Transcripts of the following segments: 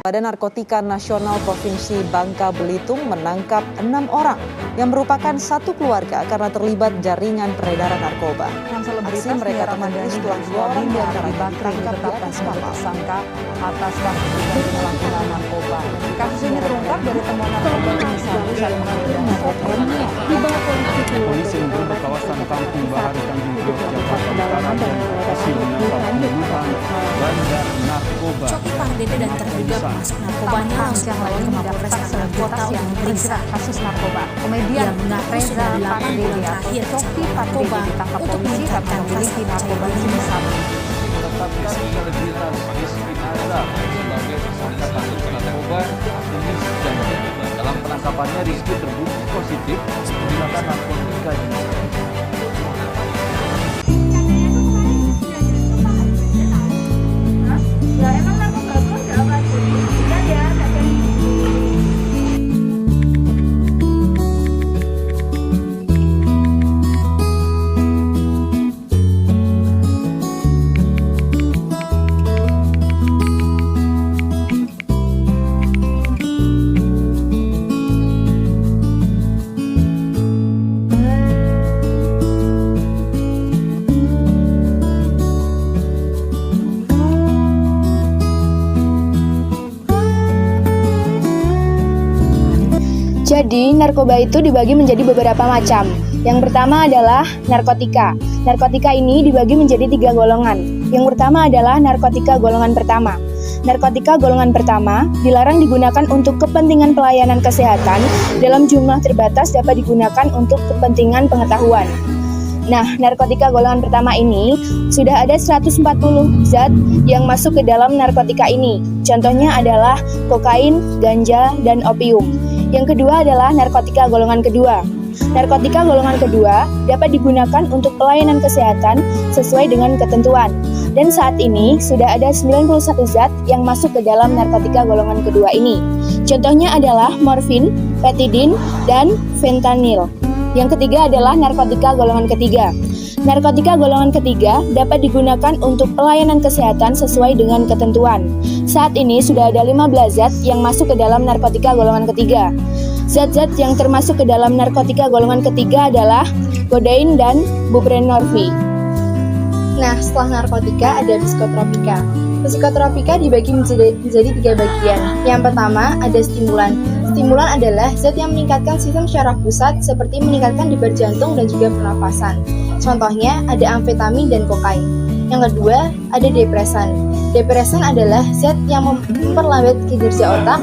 Badan Narkotika Nasional Provinsi Bangka Belitung menangkap 6 orang yang merupakan satu keluarga karena terlibat jaringan peredaran narkoba. Aksi mereka terhadap setelah 2 orang diantaranya ditangkap di atas kapal. Tersangka atas kasus penyalahgunaan narkoba. Kasus ini terungkap dari temuan narkoba yang saling mengalir di bawah Polisi menggerebek kawasan Kampung Bahari Tanjung Priok, Jakarta Utara dan lokasi menangkap pembunuhan bandar narkoba. Coki Pardede dan terduga pemasok narkobanya langsung dibawa ke Mapolres Tangerang Kota untuk diperiksa kasus narkoba. Komedian yang mengaku sudah 8 bulan terakhir kejahatan narkoba untuk meningkatkan rasa percaya diri. Menetapkan selebritas Rizky Nazar sebagai tersangka kasus narkoba jenis ganja. Dalam penangkapannya, Rizky terbukti positif menggunakan narkotika jenis ganja. Jadi, narkoba itu dibagi menjadi beberapa macam. Yang pertama adalah narkotika. Narkotika ini dibagi menjadi 3 golongan. Yang pertama adalah narkotika golongan pertama. Narkotika golongan pertama dilarang digunakan untuk kepentingan pelayanan kesehatan dalam jumlah terbatas dapat digunakan untuk kepentingan pengetahuan. Nah, narkotika golongan pertama ini sudah ada 140 zat yang masuk ke dalam narkotika ini. Contohnya adalah kokain, ganja, dan opium. Yang kedua adalah narkotika golongan kedua. Narkotika golongan kedua dapat digunakan untuk pelayanan kesehatan sesuai dengan ketentuan. Dan saat ini sudah ada 91 zat yang masuk ke dalam narkotika golongan kedua ini. Contohnya adalah morfin, petidin, dan fentanyl. Yang ketiga adalah narkotika golongan ketiga. Narkotika golongan ketiga dapat digunakan untuk pelayanan kesehatan sesuai dengan ketentuan. Saat ini sudah ada 15 zat yang masuk ke dalam narkotika golongan ketiga. Zat-zat yang termasuk ke dalam narkotika golongan ketiga adalah kodein dan buprenorfi. Nah, setelah narkotika ada psikotropika. Psikotropika dibagi menjadi 3 bagian. Yang pertama ada stimulan. Stimulan adalah zat yang meningkatkan sistem syaraf pusat seperti meningkatkan debar jantung dan juga pernapasan. Contohnya ada amfetamin dan kokain. Yang kedua ada depresan. Depresan adalah zat yang memperlambat kinerja otak.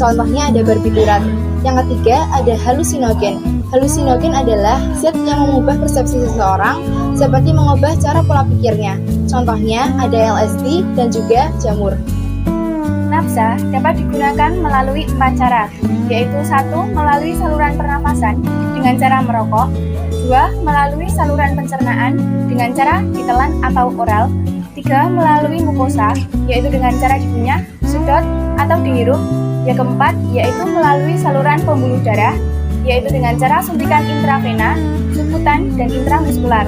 Contohnya ada barbiturat. Yang ketiga ada halusinogen. Halusinogen adalah zat yang mengubah persepsi seseorang seperti mengubah cara pola pikirnya. Contohnya ada LSD dan juga jamur. Nafsa dapat digunakan melalui 4 cara, yaitu 1. Melalui saluran pernapasan dengan cara merokok, 2. Melalui saluran pencernaan dengan cara ditelan atau oral, 3. Melalui mukosa, yaitu dengan cara dikunyah, sedot, atau dihirup, yang keempat yaitu melalui saluran pembuluh darah, yaitu dengan cara suntikan intravena, subkutan, dan intramuskular.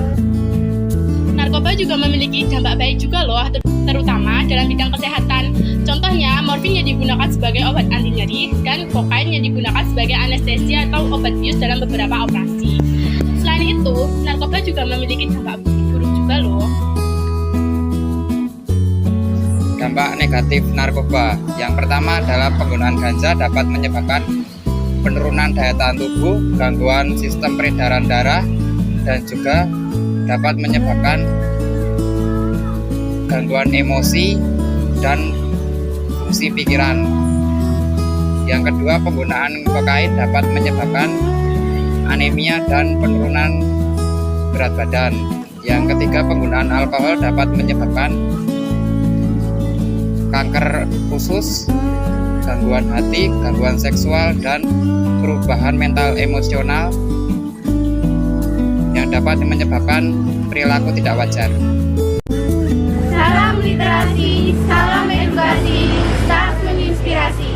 Narkoba juga memiliki dampak baik juga loh, terutama dalam bidang kesehatan. Contohnya, morfin yang digunakan sebagai obat anti nyeri dan kokain yang digunakan sebagai anestesi atau obat bius dalam beberapa operasi. Selain itu, narkoba juga memiliki dampak buruk juga loh. Dampak negatif narkoba. Yang pertama adalah penggunaan ganja dapat menyebabkan penurunan daya tahan tubuh, gangguan sistem peredaran darah, dan juga dapat menyebabkan gangguan emosi dan fungsi pikiran. Yang kedua, penggunaan kokain dapat menyebabkan anemia dan penurunan berat badan. Yang ketiga, penggunaan alkohol dapat menyebabkan kanker usus, gangguan hati, gangguan seksual, dan perubahan mental emosional yang dapat menyebabkan perilaku tidak wajar. Salam literasi, salam edukasi, start menginspirasi.